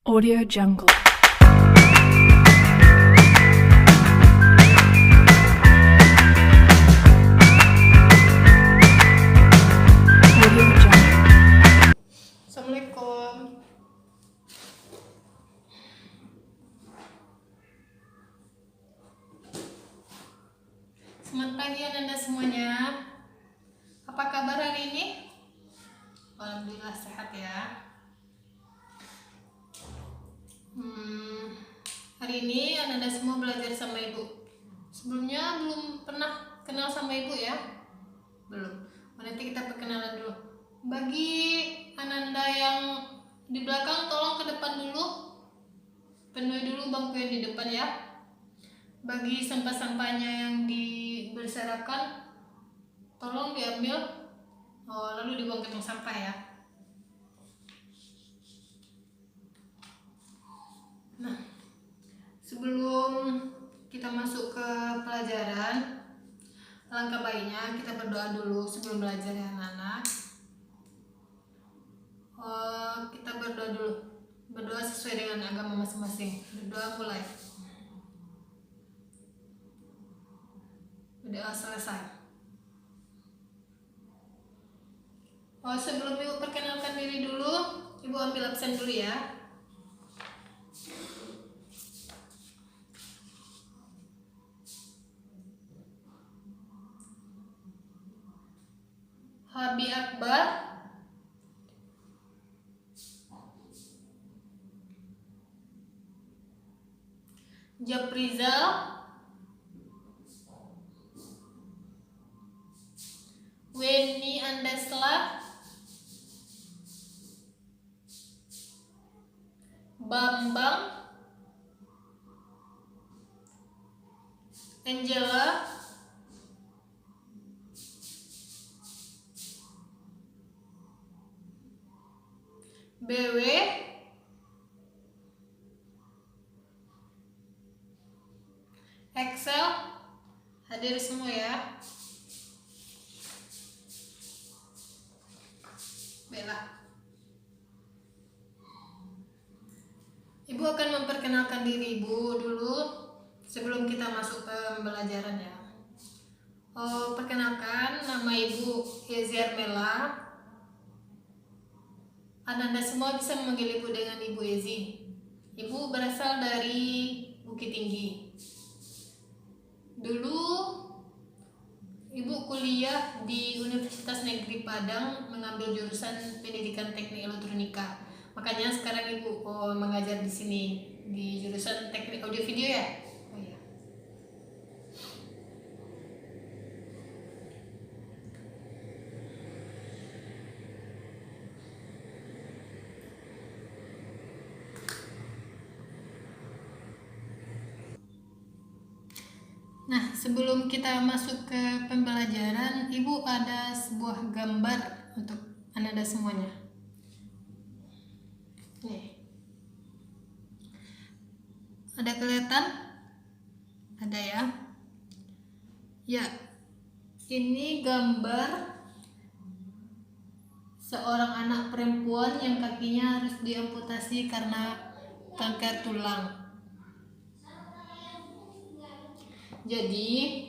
Audio Jungle. Audio Jungle. Assalamualaikum. Selamat pagi Anda semuanya. Apa kabar hari ini? Alhamdulillah sehat ya. Hari ini Anda semua belajar sama ibu. Sebelumnya belum pernah kenal sama ibu ya? Belum. Nanti kita perkenalan dulu. Bagi Ananda yang di belakang tolong ke depan dulu. Penuhi dulu bangku yang di depan ya. Bagi sampah-sampahnya yang berserakan tolong diambil lalu dibuang ke tong sampah ya. Nah, sebelum kita masuk ke pelajaran, alangkah baiknya kita berdoa dulu sebelum belajar ya anak-anak. Kita berdoa dulu, berdoa sesuai dengan agama masing-masing. Berdoa mulai. Berdoa selesai. Sebelum ibu perkenalkan diri dulu, ibu ambil absen dulu ya. Habi Akbar, Japrizal, Weni Andesla, Bambang, Angela, BW, Excel, hadir semua ya. Baiklah. Ibu akan memperkenalkan diri ibu dulu sebelum kita masuk ke pembelajaran ya. Perkenalkan, nama ibu Yezi Armela. Anda semua bisa memanggil ibu dengan Ibu Yezi. Ibu berasal dari Bukit Tinggi. Dulu ibu kuliah di Universitas Negeri Padang mengambil jurusan Pendidikan Teknik Elektronika. Makanya sekarang ibu mengajar di sini di jurusan Teknik Audio Video ya. Oh iya. Nah, sebelum kita masuk ke pembelajaran, ibu ada sebuah gambar untuk Anda semuanya. Nih. Ada kelihatan? Ada ya? Ya, ini gambar seorang anak perempuan yang kakinya harus diamputasi karena kanker tulang. Jadi,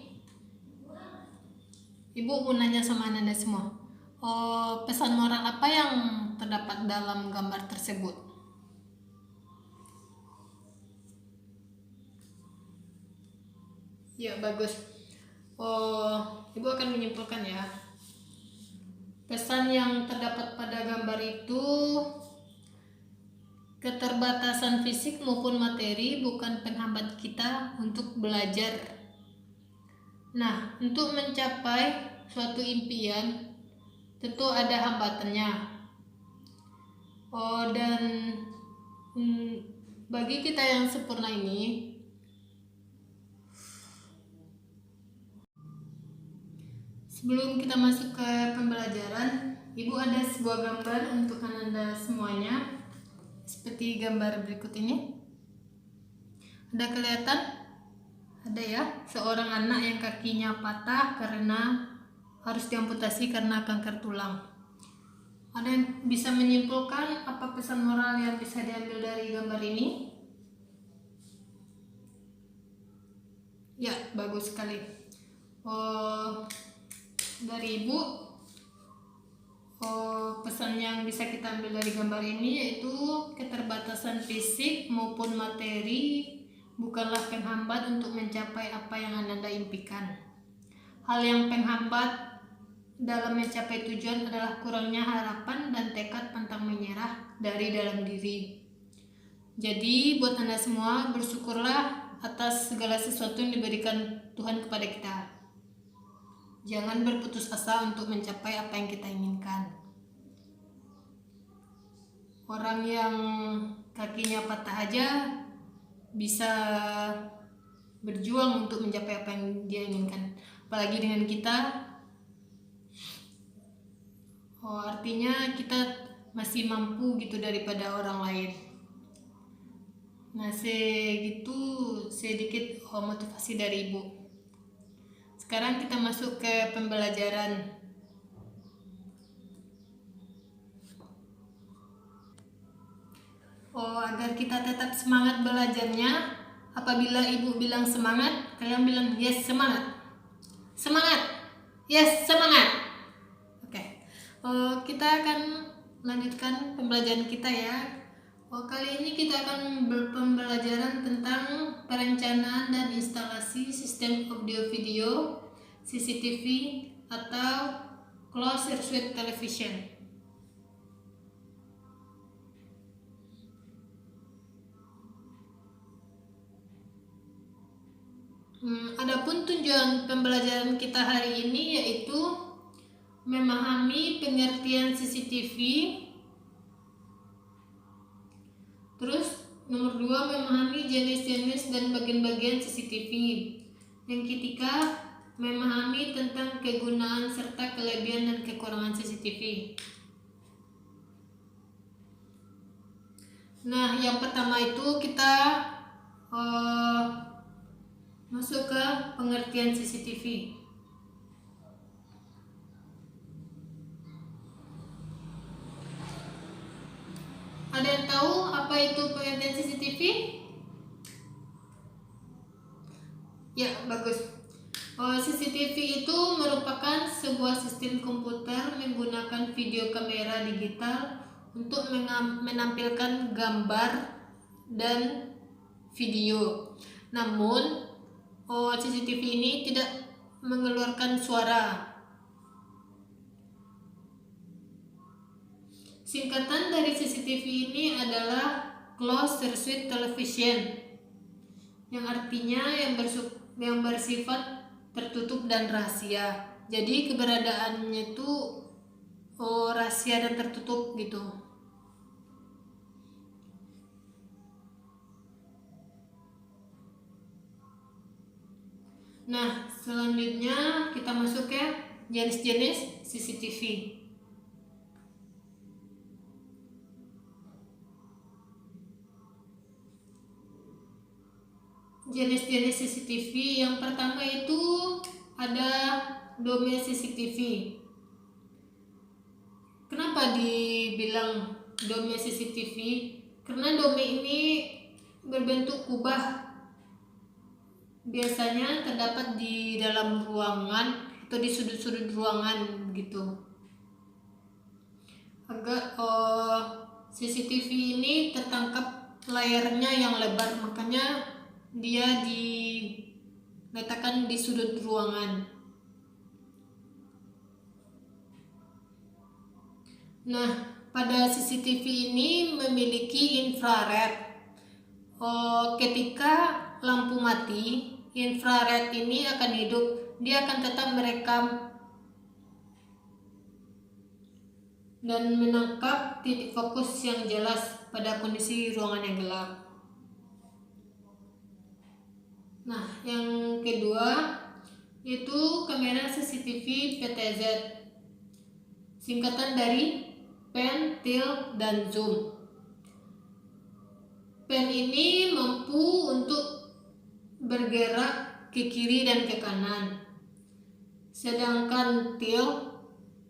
ibu mau nanya sama Anda semua, pesan moral apa yang terdapat dalam gambar tersebut? Ya, bagus. Ibu akan menyimpulkan ya. Pesan yang terdapat pada gambar itu, keterbatasan fisik maupun materi bukan penghambat kita untuk belajar. Nah, untuk mencapai suatu impian tentu ada hambatannya. Dan bagi kita yang sempurna ini, sebelum kita masuk ke pembelajaran, ibu ada sebuah gambar untuk Anda semuanya. Seperti gambar berikut ini. Ada kelihatan? Ada ya, seorang anak yang kakinya patah karena harus diamputasi karena kanker tulang. Ada yang bisa menyimpulkan apa pesan moral yang bisa diambil dari gambar ini? Ya, bagus sekali. Dari Ibu, pesan yang bisa kita ambil dari gambar ini yaitu keterbatasan fisik maupun materi bukanlah penghambat untuk mencapai apa yang Anda impikan. Hal yang penghambat dalam mencapai tujuan adalah kurangnya harapan dan tekad pantang menyerah dari dalam diri. Jadi buat Anda semua, bersyukurlah atas segala sesuatu yang diberikan Tuhan kepada kita. Jangan berputus asa untuk mencapai apa yang kita inginkan. Orang yang kakinya patah aja bisa berjuang untuk mencapai apa yang dia inginkan. Apalagi dengan kita. Artinya kita masih mampu gitu daripada orang lain. Nah, segitu sedikit motivasi dari Ibu. Sekarang kita masuk ke pembelajaran. Agar kita tetap semangat belajarnya, apabila Ibu bilang semangat, kalian bilang yes semangat. Semangat. Yes semangat. Oke. Kita akan lanjutkan pembelajaran kita ya. Kali ini kita akan berpembelajaran tentang perencanaan dan instalasi sistem audio video CCTV atau closed circuit television. Adapun tujuan pembelajaran kita hari ini yaitu memahami pengertian CCTV. Terus nomor 2, memahami jenis-jenis dan bagian-bagian CCTV. Yang ketiga, memahami tentang kegunaan serta kelebihan dan kekurangan CCTV. Nah, yang pertama itu kita masuk ke pengertian CCTV. Ada yang tahu apa itu pengertian CCTV? Ya, bagus. CCTV itu merupakan sebuah sistem komputer menggunakan video kamera digital untuk menampilkan gambar dan video. Namun, CCTV ini tidak mengeluarkan suara. Singkatan dari CCTV ini adalah closed circuit television, yang artinya yang bersifat tertutup dan rahasia. Jadi keberadaannya itu rahasia dan tertutup gitu. Nah, selanjutnya kita masuk ke jenis-jenis CCTV. Jenis-jenis CCTV yang pertama itu ada dome CCTV. Kenapa dibilang dome CCTV? Karena dome ini berbentuk kubah. Biasanya terdapat di dalam ruangan atau di sudut-sudut ruangan gitu. CCTV ini tertangkap layarnya yang lebar, makanya dia diletakkan di sudut ruangan. Nah, pada CCTV ini memiliki infrared. Ketika lampu mati, infrared ini akan hidup. Dia akan tetap merekam dan menangkap titik fokus yang jelas pada kondisi ruangan yang gelap. Nah, yang kedua yaitu kamera CCTV PTZ, singkatan dari pan, tilt, dan zoom. Pan ini mampu untuk bergerak ke kiri dan ke kanan, sedangkan tilt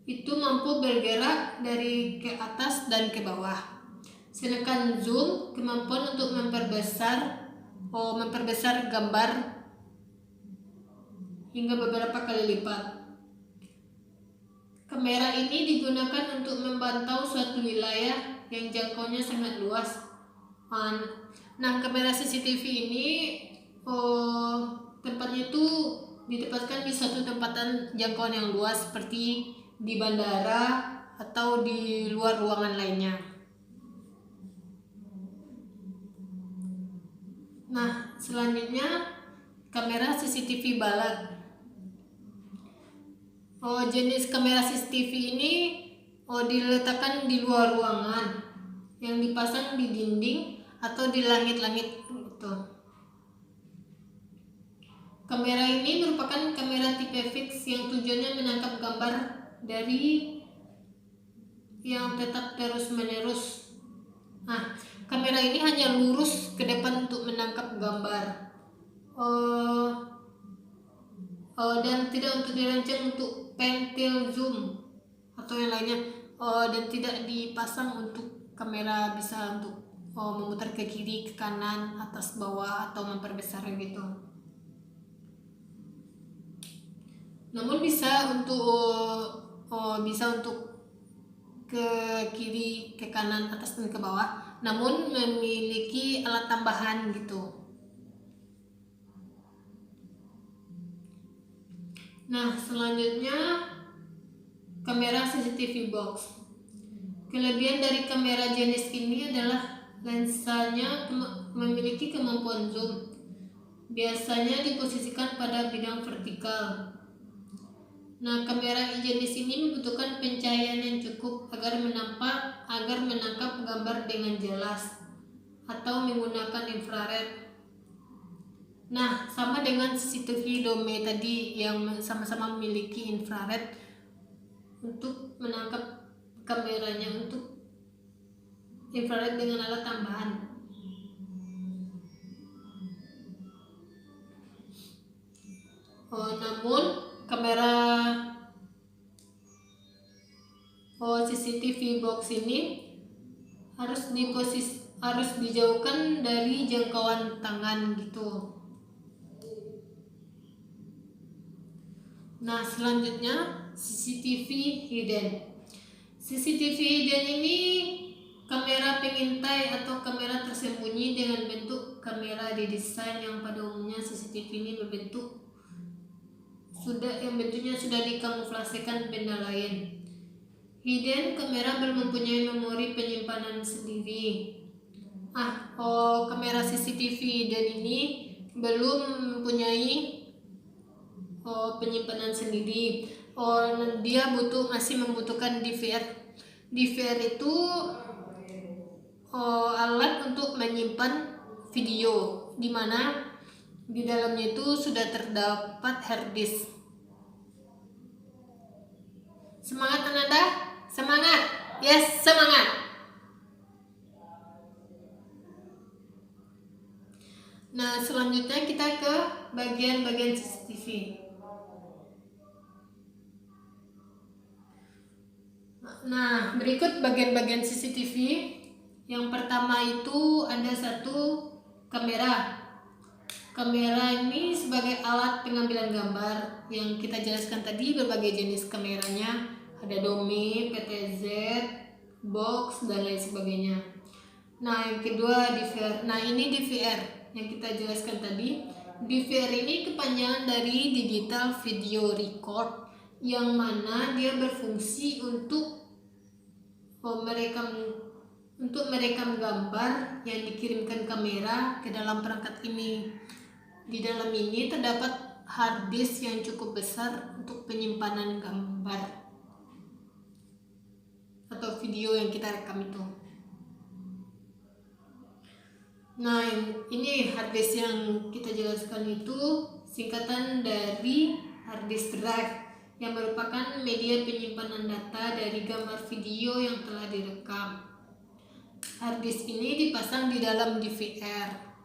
itu mampu bergerak dari ke atas dan ke bawah. Sedangkan zoom kemampuan untuk memperbesar gambar hingga beberapa kali lipat. Kamera ini digunakan untuk memantau suatu wilayah yang jangkauannya sangat luas. Nah, kamera CCTV ini tempatnya itu ditempatkan di suatu tempatan jangkauan yang luas seperti di bandara atau di luar ruangan lainnya. Nah, selanjutnya kamera CCTV balat. Jenis kamera CCTV ini diletakkan di luar ruangan yang dipasang di dinding atau di langit-langit gitu. Kamera ini merupakan kamera tipe fix yang tujuannya menangkap gambar dari yang tetap terus-menerus. Nah, kamera ini hanya lurus ke depan untuk menangkap gambar. Dan tidak untuk dirancang untuk pentil zoom atau yang lainnya, dan tidak dipasang untuk kamera bisa untuk memutar ke kiri, ke kanan, atas, bawah atau memperbesar gitu. Namun bisa untuk ke kiri, ke kanan, atas dan ke bawah, namun memiliki alat tambahan gitu. Nah, selanjutnya kamera CCTV box. Kelebihan dari kamera jenis ini adalah lensanya memiliki kemampuan zoom. Biasanya diposisikan pada bidang vertikal. Nah, kamera jenis ini membutuhkan pencahayaan yang cukup agar menangkap gambar dengan jelas atau menggunakan infrared. Nah, sama dengan CCTV dome tadi yang sama-sama memiliki infrared untuk menangkap kameranya, untuk infrared dengan alat tambahan. Namun kamera CCTV box ini harus dijauhkan dari jangkauan tangan gitu. Nah, selanjutnya CCTV hidden. CCTV hidden ini kamera pengintai atau kamera tersembunyi dengan bentuk kamera didesain yang pada umumnya CCTV ini bentuknya sudah dikamuflasekan benda lain. Hidden kamera belum mempunyai memori penyimpanan sendiri. Kamera CCTV hidden ini belum mempunyai penyimpanan sendiri. Dia masih membutuhkan DVR. DVR itu alat untuk menyimpan video, di mana di dalamnya itu sudah terdapat hard disk. Semangat Ananda, semangat, yes semangat. Nah, selanjutnya kita ke bagian-bagian CCTV. Nah, berikut bagian-bagian CCTV. Yang pertama itu ada satu kamera. Kamera ini sebagai alat pengambilan gambar. Yang kita jelaskan tadi berbagai jenis kameranya. Ada dome, PTZ, box, dan lain sebagainya. Nah, yang kedua DVR. Nah, ini DVR yang kita jelaskan tadi. DVR ini kepanjangan dari digital video record, yang mana dia berfungsi untuk merekam gambar yang dikirimkan kamera ke dalam perangkat ini. Di dalam ini terdapat hard disk yang cukup besar untuk penyimpanan gambar atau video yang kita rekam itu. Nah, ini hard disk yang kita jelaskan itu singkatan dari hard disk drive, yang merupakan media penyimpanan data dari gambar video yang telah direkam. Hard disk ini dipasang di dalam DVR.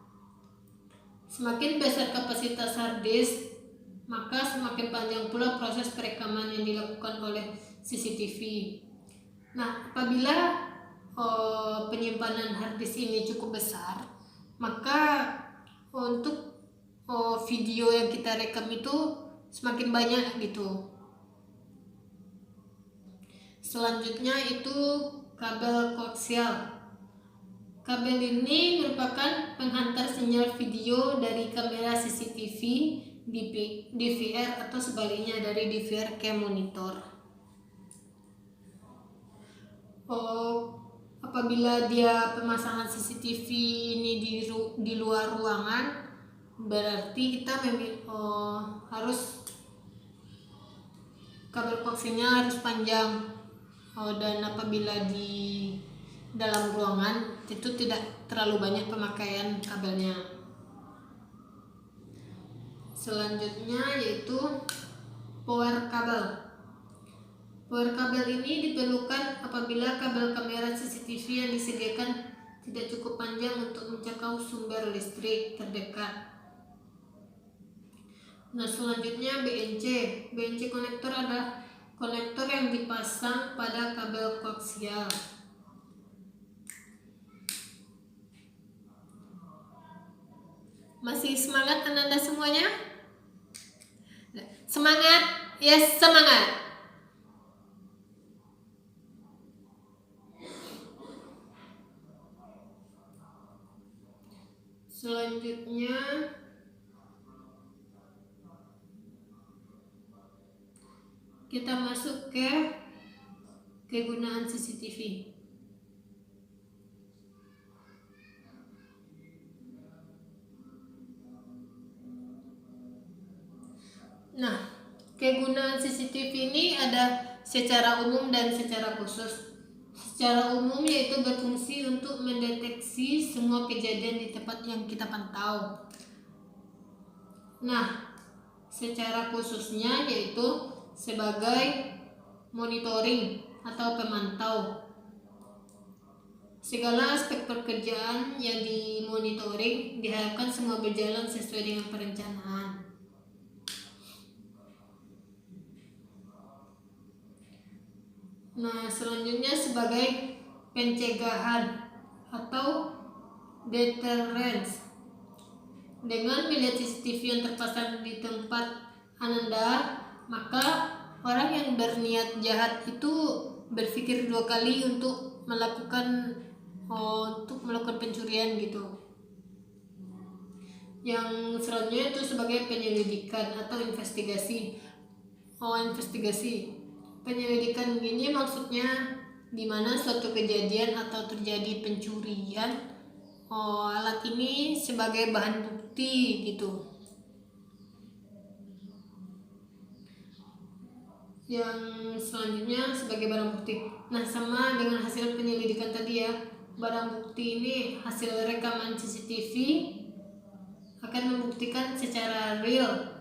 Semakin besar kapasitas hard disk, maka semakin panjang pula proses perekaman yang dilakukan oleh CCTV. Nah, apabila penyimpanan harddisk ini cukup besar, maka untuk video yang kita rekam itu semakin banyak gitu. Selanjutnya itu kabel koaksial. Kabel ini merupakan penghantar sinyal video dari kamera CCTV, DVR atau sebaliknya dari DVR ke monitor. Apabila dia pemasangan CCTV ini di luar ruangan, berarti kita harus kabel koaksialnya harus panjang, dan apabila di dalam ruangan itu tidak terlalu banyak pemakaian kabelnya. Selanjutnya yaitu power kabel. Power kabel ini diperlukan apabila kabel kamera CCTV yang disediakan tidak cukup panjang untuk menjangkau sumber listrik terdekat. Nah, selanjutnya BNC. BNC konektor adalah konektor yang dipasang pada kabel koaksial. Masih semangat Ananda semuanya? Semangat? Yes, semangat. Selanjutnya kita masuk ke kegunaan CCTV. Nah, kegunaan CCTV ini ada secara umum dan secara khusus. Secara umum yaitu berfungsi untuk mendeteksi semua kejadian di tempat yang kita pantau. Nah, secara khususnya yaitu sebagai monitoring atau pemantau. Segala aspek pekerjaan yang dimonitoring diharapkan semua berjalan sesuai dengan perencanaan. Nah, selanjutnya sebagai pencegahan atau deterrence. Dengan melihat CCTV yang terpasang di tempat Ananda, maka orang yang berniat jahat itu berpikir 2 kali untuk melakukan pencurian gitu. Yang selanjutnya itu sebagai penyelidikan atau investigasi. Penyelidikan ini maksudnya di mana suatu kejadian atau terjadi pencurian, alat ini sebagai bahan bukti gitu. Yang selanjutnya sebagai barang bukti. Nah, sama dengan hasil penyelidikan tadi ya. Barang bukti ini hasil rekaman CCTV akan membuktikan secara real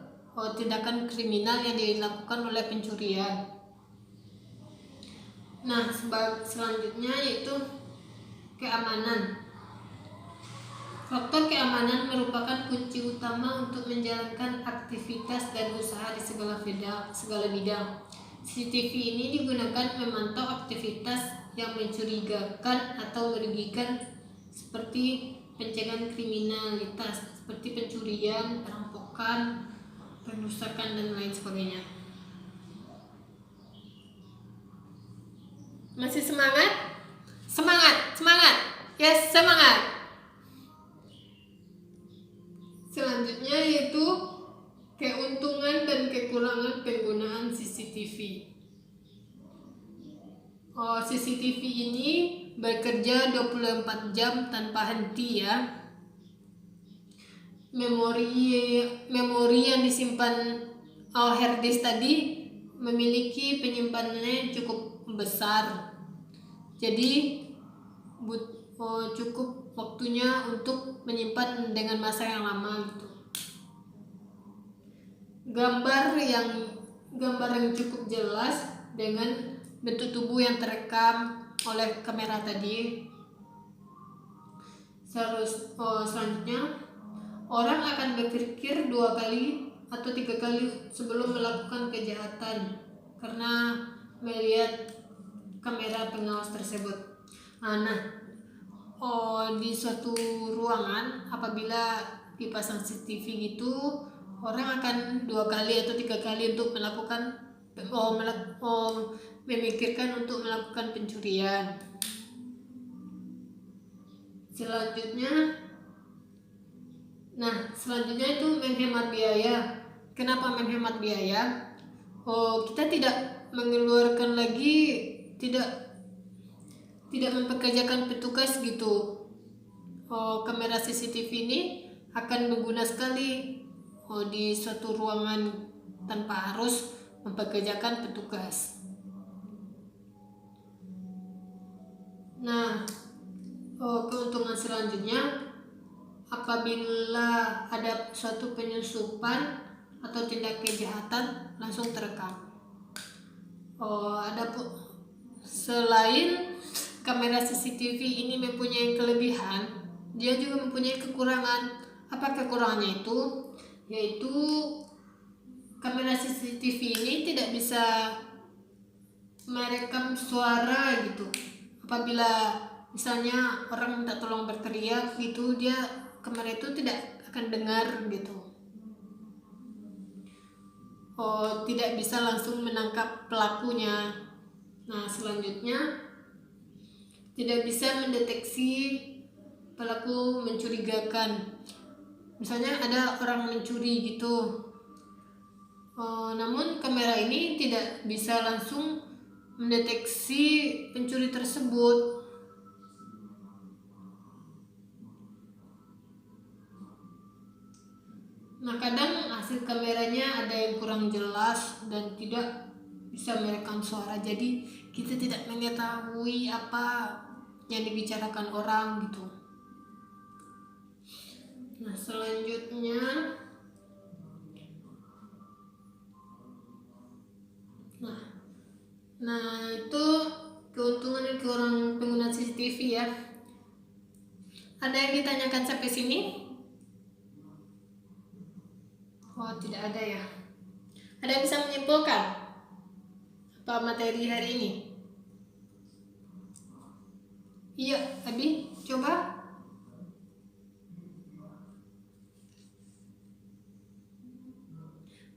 tindakan kriminal yang dilakukan oleh pencurian. Nah, selanjutnya yaitu keamanan. Faktor keamanan merupakan kunci utama untuk menjalankan aktivitas dan usaha di segala bidang. CCTV ini digunakan memantau aktivitas yang mencurigakan atau merugikan seperti pencegahan kriminalitas seperti pencurian, perampokan, perusakan dan lain sebagainya. Masih semangat? Semangat. Yes, semangat. Selanjutnya yaitu keuntungan dan kekurangan penggunaan CCTV. CCTV ini bekerja 24 jam tanpa henti ya. Memori yang disimpan hard disk tadi memiliki penyimpanannya yang cukup besar. Jadi cukup waktunya untuk menyimpan dengan masa yang lama gitu. Gambar yang cukup jelas dengan bentuk tubuh yang terekam oleh kamera tadi. Selanjutnya orang akan berpikir 2 kali atau 3 kali sebelum melakukan kejahatan karena melihat kamera pengawas tersebut. Di suatu ruangan apabila dipasang CCTV gitu, orang akan 2 kali atau 3 kali untuk memikirkan untuk melakukan pencurian. Selanjutnya itu menghemat biaya. Kenapa menghemat biaya? Kita tidak mengeluarkan lagi, tidak mempekerjakan petugas gitu. Kamera CCTV ini akan berguna sekali di suatu ruangan tanpa harus mempekerjakan petugas. Keuntungan selanjutnya, apabila ada suatu penyusupan atau tindak kejahatan langsung terekam. Selain kamera CCTV ini mempunyai kelebihan, dia juga mempunyai kekurangan. Apa kekurangannya itu? Yaitu kamera CCTV ini tidak bisa merekam suara gitu. Apabila misalnya orang minta tolong berteriak gitu, kamera itu tidak akan dengar gitu. Tidak bisa langsung menangkap pelakunya. Selanjutnya tidak bisa mendeteksi pelaku mencurigakan. Misalnya ada orang mencuri gitu, namun kamera ini tidak bisa langsung mendeteksi pencuri tersebut. Kadang hasil kameranya ada yang kurang jelas dan tidak bisa merekam suara, jadi kita tidak mengetahui apa yang dibicarakan orang gitu. Selanjutnya itu keuntungan dan kekurangan pengguna CCTV ya. Ada yang ditanyakan sampai sini? Tidak ada ya. Ada yang bisa menyimpulkan apa materi hari ini? Iya, Abi, coba.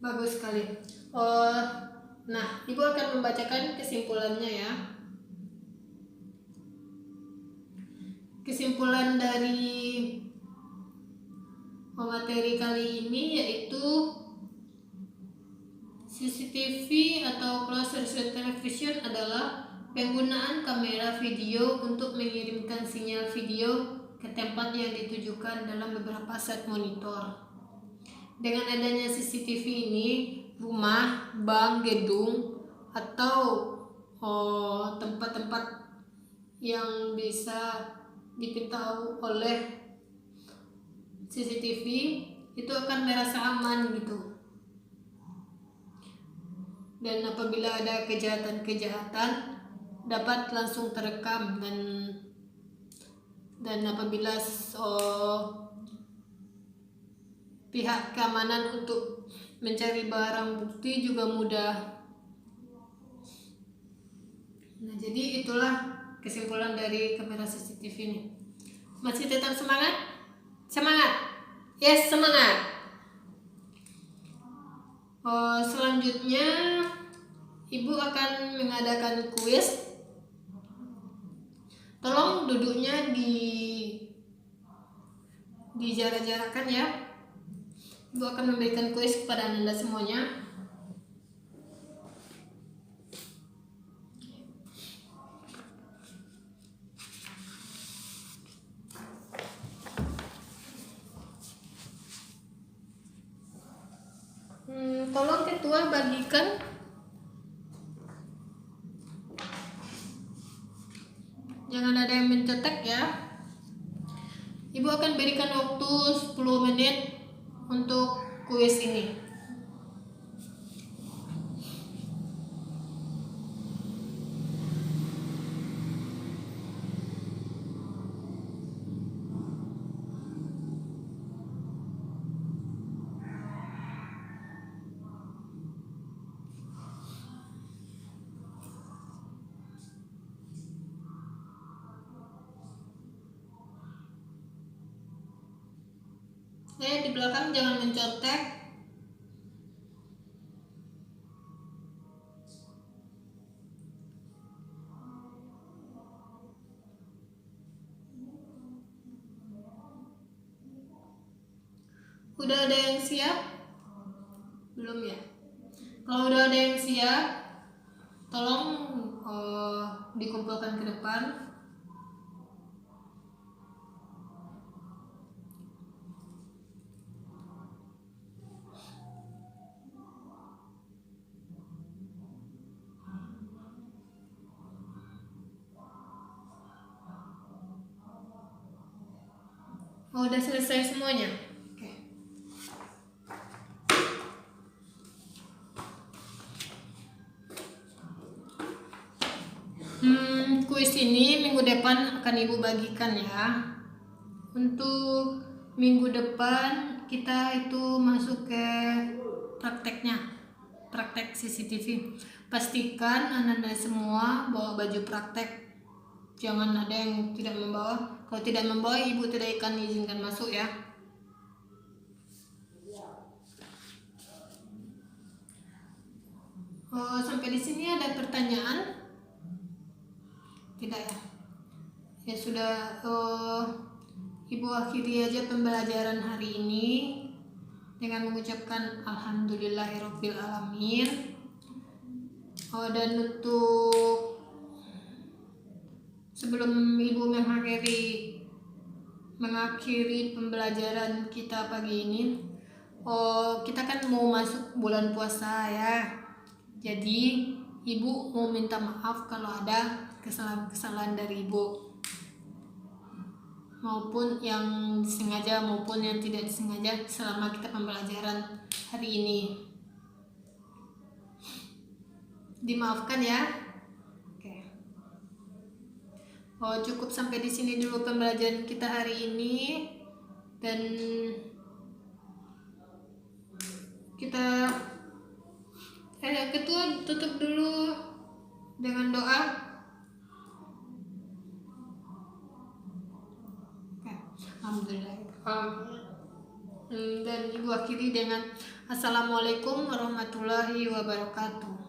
Bagus sekali. Ibu akan membacakan kesimpulannya ya. Kesimpulan dari materi kali ini yaitu CCTV atau closed circuit television adalah penggunaan kamera video untuk mengirimkan sinyal video ke tempat yang ditujukan dalam beberapa set monitor. Dengan adanya CCTV ini, rumah, bank, gedung, atau tempat-tempat yang bisa dipantau oleh CCTV itu akan merasa aman gitu. Dan apabila ada kejahatan dapat langsung terekam, dan apabila pihak keamanan untuk mencari barang bukti juga mudah. Jadi itulah kesimpulan dari kamera CCTV ini. Masih tetap semangat? Semangat! Yes, semangat! Selanjutnya Ibu akan mengadakan kuis. Tolong duduknya dijarak-jarakan ya. Ibu akan memberikan kuis kepada Anda semuanya. Tolong ketua bagikan. Jangan ada yang mencetak ya. Ibu akan berikan waktu 10 menit untuk kuis ini. Di belakang jangan mencontek. Udah ada yang siap? Belum ya? Kalau udah ada yang siap, tolong dikumpulkan ke depan. Udah selesai semuanya? Oke. Kuis ini minggu depan akan Ibu bagikan ya. Untuk minggu depan kita itu masuk ke prakteknya, praktek CCTV. Pastikan Anda semua bawa baju praktek. Jangan ada yang tidak membawa. Kalau tidak membawa, Ibu tidak akan izinkan masuk ya. Sampai di sini ada pertanyaan? Tidak ya? Ya sudah, Ibu akhiri aja pembelajaran hari ini dengan mengucapkan Alhamdulillahirabbil alamin. Dan untuk sebelum Ibu mengakhiri pembelajaran kita pagi ini, kita kan mau masuk bulan puasa ya. Jadi Ibu mau minta maaf kalau ada kesalahan-kesalahan dari Ibu, maupun yang disengaja maupun yang tidak disengaja selama kita pembelajaran hari ini. Dimaafkan ya. Oke. Cukup sampai di sini dulu pembelajaran kita hari ini, dan kita ketua tutup dulu dengan doa. Alhamdulillah. Dan Ibu akhiri dengan Assalamualaikum warahmatullahi wabarakatuh.